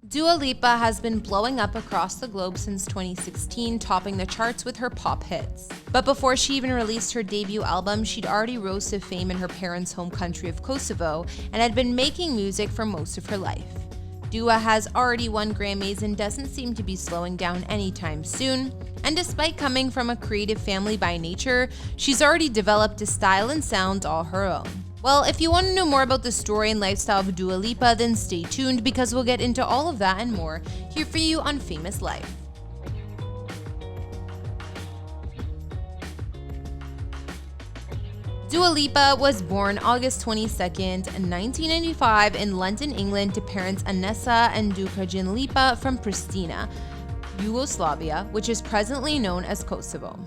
Dua Lipa has been blowing up across the globe since 2016, topping the charts with her pop hits. But before she even released her debut album, she'd already rose to fame in her parents' home country of Kosovo and had been making music for most of her life. Dua has already won Grammys and doesn't seem to be slowing down anytime soon. And despite coming from a creative family by nature, she's already developed a style and sound all her own. Well, if you want to know more about the story and lifestyle of Dua Lipa, then stay tuned because we'll get into all of that and more here for you on Famous Life. Dua Lipa was born August 22nd, 1995 in London, England to parents Anessa and Dukagjin Lipa from Pristina, Yugoslavia, which is presently known as Kosovo.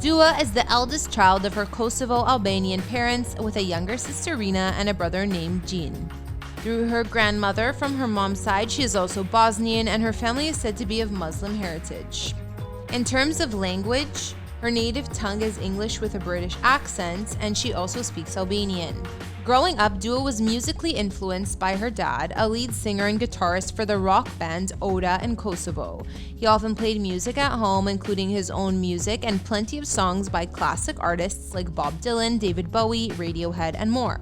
Dua is the eldest child of her Kosovo-Albanian parents with a younger sister Rina and a brother named Gjin. Through her grandmother from her mom's side, she is also Bosnian and her family is said to be of Muslim heritage. In terms of language, her native tongue is English with a British accent, and she also speaks Albanian. Growing up, Dua was musically influenced by her dad, a lead singer and guitarist for the rock band Oda in Kosovo. He often played music at home, including his own music and plenty of songs by classic artists like Bob Dylan, David Bowie, Radiohead, and more.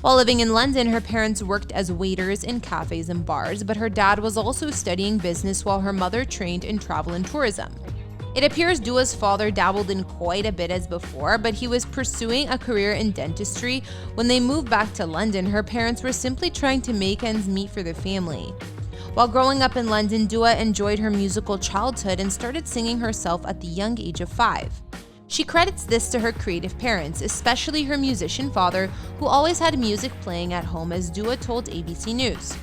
While living in London, her parents worked as waiters in cafes and bars, but her dad was also studying business while her mother trained in travel and tourism. It appears Dua's father dabbled in quite a bit as before, but he was pursuing a career in dentistry. When they moved back to London, her parents were simply trying to make ends meet for the family. While growing up in London, Dua enjoyed her musical childhood and started singing herself at the young age of 5. She credits this to her creative parents, especially her musician father, who always had music playing at home, as Dua told ABC News.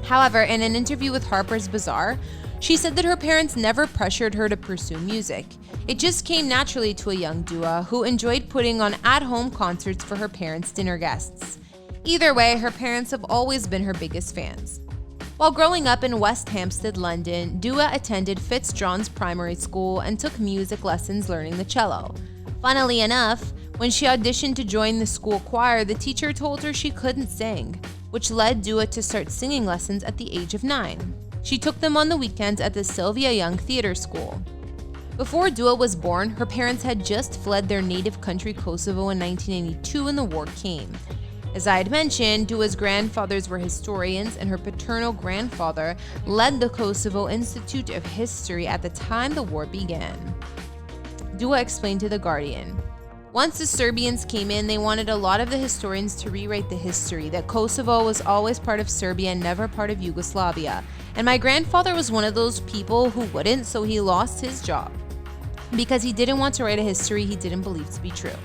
However, in an interview with Harper's Bazaar, she said that her parents never pressured her to pursue music. It just came naturally to a young Dua, who enjoyed putting on at-home concerts for her parents' dinner guests. Either way, her parents have always been her biggest fans. While growing up in West Hampstead, London, Dua attended Fitzjohn's Primary School and took music lessons learning the cello. Funnily enough, when she auditioned to join the school choir, the teacher told her she couldn't sing, which led Dua to start singing lessons at the age of 9. She took them on the weekends at the Sylvia Young Theatre School. Before Dua was born, her parents had just fled their native country Kosovo in 1992 when the war came. As I had mentioned, Dua's grandfathers were historians and her paternal grandfather led the Kosovo Institute of History at the time the war began. Dua explained to The Guardian, "Once the Serbians came in, they wanted a lot of the historians to rewrite the history, that Kosovo was always part of Serbia and never part of Yugoslavia. And my grandfather was one of those people who wouldn't, so he lost his job because he didn't want to write a history he didn't believe to be true."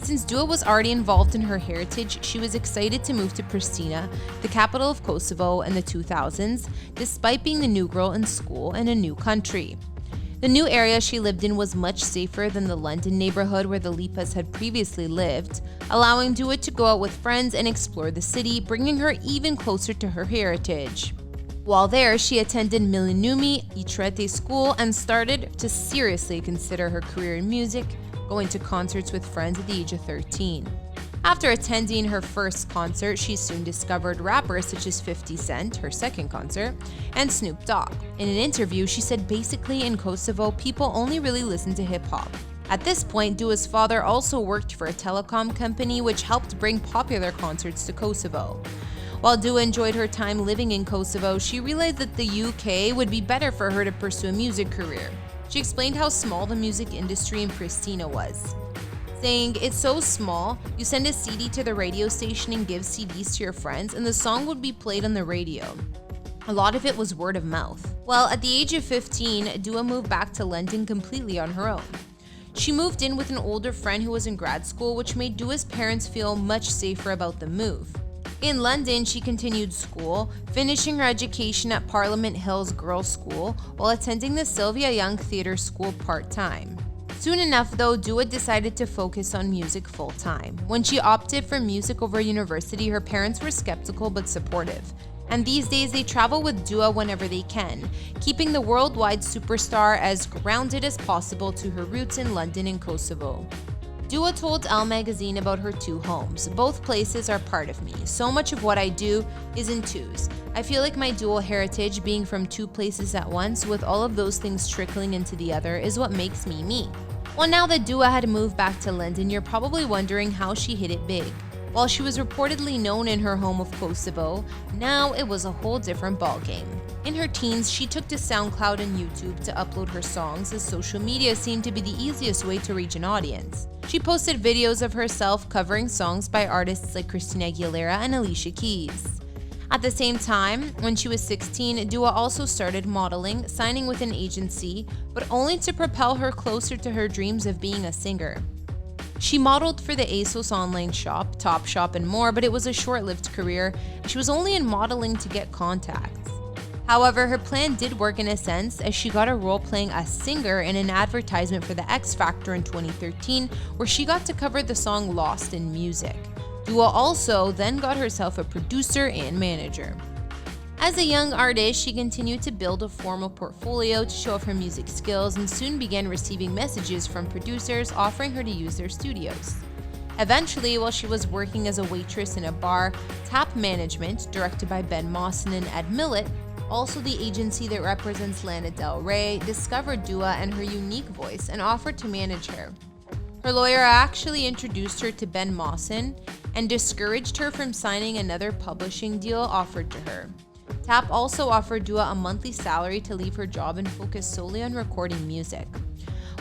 Since Dua was already involved in her heritage, she was excited to move to Pristina, the capital of Kosovo, in the 2000s, despite being the new girl in school in a new country. The new area she lived in was much safer than the London neighborhood where the Lipas had previously lived, allowing Dua to go out with friends and explore the city, bringing her even closer to her heritage. While there, she attended Milenumi Itrete School and started to seriously consider her career in music, going to concerts with friends at the age of 13. After attending her first concert, she soon discovered rappers such as 50 Cent, her second concert, and Snoop Dogg. In an interview, she said basically in Kosovo, people only really listen to hip-hop. At this point, Dua's father also worked for a telecom company which helped bring popular concerts to Kosovo. While Dua enjoyed her time living in Kosovo, she realized that the UK would be better for her to pursue a music career. She explained how small the music industry in Pristina was, saying, "It's so small, you send a CD to the radio station and give CDs to your friends, and the song would be played on the radio. A lot of it was word of mouth." Well, at the age of 15, Dua moved back to London completely on her own. She moved in with an older friend who was in grad school, which made Dua's parents feel much safer about the move. In London, she continued school, finishing her education at Parliament Hills Girls' School while attending the Sylvia Young Theatre School part-time. Soon enough, though, Dua decided to focus on music full-time. When she opted for music over university, her parents were skeptical but supportive. And these days, they travel with Dua whenever they can, keeping the worldwide superstar as grounded as possible to her roots in London and Kosovo. Dua told Elle magazine about her two homes. Both places are part of me. So much of what I do is in twos. I feel like my dual heritage, being from two places at once, with all of those things trickling into the other, is what makes me me. Well, now that Dua had moved back to London, you're probably wondering how she hit it big. While she was reportedly known in her home of Kosovo, now it was a whole different ballgame. In her teens, she took to SoundCloud and YouTube to upload her songs, as social media seemed to be the easiest way to reach an audience. She posted videos of herself covering songs by artists like Christina Aguilera and Alicia Keys. At the same time, when she was 16, Dua also started modeling, signing with an agency, but only to propel her closer to her dreams of being a singer. She modeled for the ASOS online shop, Topshop, and more, but it was a short-lived career. She was only in modeling to get contacts. However, her plan did work in a sense, as she got a role playing a singer in an advertisement for the X Factor in 2013, where she got to cover the song Lost in Music. Dua also then got herself a producer and manager. As a young artist, she continued to build a formal portfolio to show off her music skills and soon began receiving messages from producers offering her to use their studios. Eventually, while she was working as a waitress in a bar, Tap Management, directed by Ben Mawson and Ed Millett, also the agency that represents Lana Del Rey, discovered Dua and her unique voice and offered to manage her. Her lawyer actually introduced her to Ben Mawson and discouraged her from signing another publishing deal offered to her. Tap also offered Dua a monthly salary to leave her job and focus solely on recording music.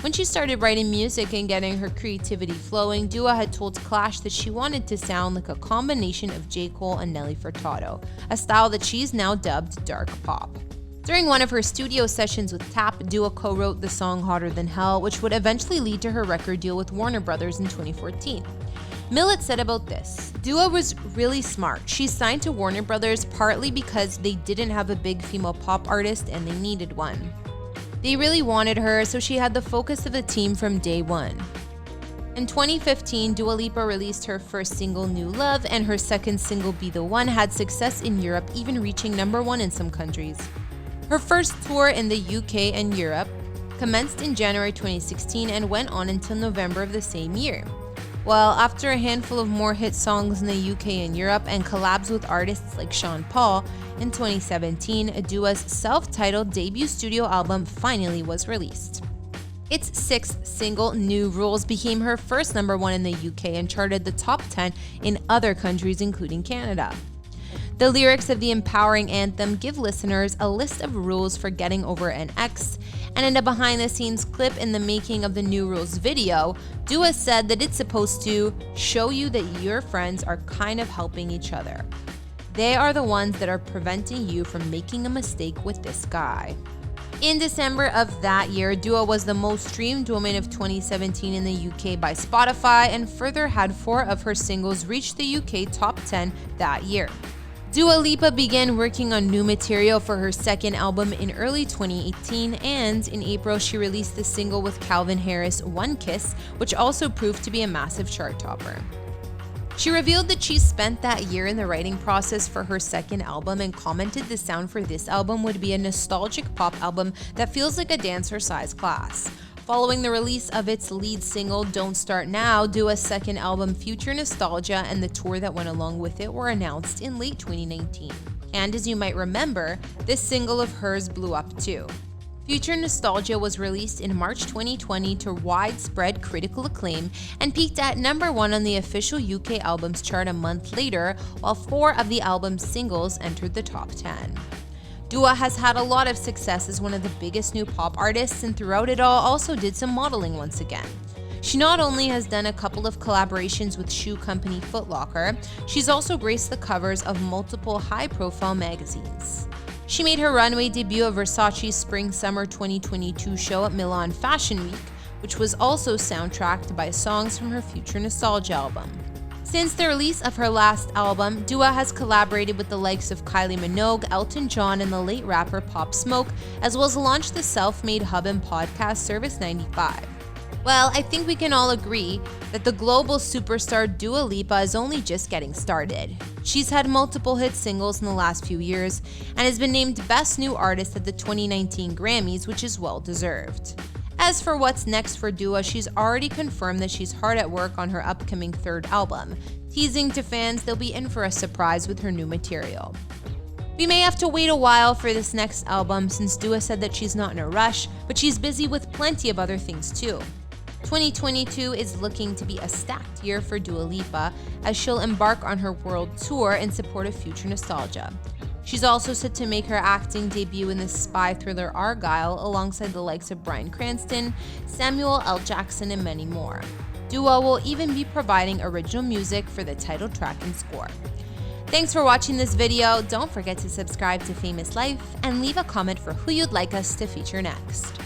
When she started writing music and getting her creativity flowing, Dua had told Clash that she wanted to sound like a combination of J. Cole and Nelly Furtado, a style that she's now dubbed dark pop. During one of her studio sessions with Tap, Dua co-wrote the song Hotter Than Hell, which would eventually lead to her record deal with Warner Brothers in 2014. Millett said about this, "Dua was really smart. She signed to Warner Brothers partly because they didn't have a big female pop artist and they needed one. They really wanted her, so she had the focus of the team from day one." In 2015, Dua Lipa released her first single, New Love, and her second single, Be The One, had success in Europe, even reaching #1 in some countries. Her first tour in the UK and Europe commenced in January 2016 and went on until November of the same year. Well, after a handful of more hit songs in the UK and Europe and collabs with artists like Sean Paul, in 2017, Dua's self-titled debut studio album finally was released. Its sixth single, New Rules, became her first #1 in the UK and charted the top 10 in other countries, including Canada. The lyrics of the empowering anthem give listeners a list of rules for getting over an ex, and in a behind-the-scenes clip in the making of the New Rules video, Dua said that it's supposed to show you that your friends are kind of helping each other. They are the ones that are preventing you from making a mistake with this guy. In December of that year, Dua was the most streamed woman of 2017 in the UK by Spotify, and further had 4 of her singles reach the UK top 10 that year. Dua Lipa began working on new material for her second album in early 2018, and in April she released the single with Calvin Harris, One Kiss, which also proved to be a massive chart topper. She revealed that she spent that year in the writing process for her second album and commented the sound for this album would be a nostalgic pop album that feels like a dancer-sized class. Following the release of its lead single, Don't Start Now, Dua's second album, Future Nostalgia, and the tour that went along with it were announced in late 2019. And as you might remember, this single of hers blew up too. Future Nostalgia was released in March 2020 to widespread critical acclaim and peaked at #1 on the official UK albums chart a month later, while 4 of the album's singles entered the top 10. Dua has had a lot of success as one of the biggest new pop artists, and throughout it all also did some modeling once again. She not only has done a couple of collaborations with shoe company Foot Locker, she's also graced the covers of multiple high-profile magazines. She made her runway debut of Versace's Spring-Summer 2022 show at Milan Fashion Week, which was also soundtracked by songs from her Future Nostalgia album. Since the release of her last album, Dua has collaborated with the likes of Kylie Minogue, Elton John, and the late rapper Pop Smoke, as well as launched the self-made hub and podcast Service 95. Well, I think we can all agree that the global superstar Dua Lipa is only just getting started. She's had multiple hit singles in the last few years and has been named Best New Artist at the 2019 Grammys, which is well deserved. As for what's next for Dua, she's already confirmed that she's hard at work on her upcoming third album, teasing to fans they'll be in for a surprise with her new material. We may have to wait a while for this next album since Dua said that she's not in a rush, but she's busy with plenty of other things too. 2022 is looking to be a stacked year for Dua Lipa as she'll embark on her world tour in support of future nostalgia. She's also set to make her acting debut in the spy thriller Argylle alongside the likes of Bryan Cranston, Samuel L. Jackson, and many more. Dua will even be providing original music for the title track and score. Thanks for watching this video. Don't forget to subscribe to Famous Life and leave a comment for who you'd like us to feature next.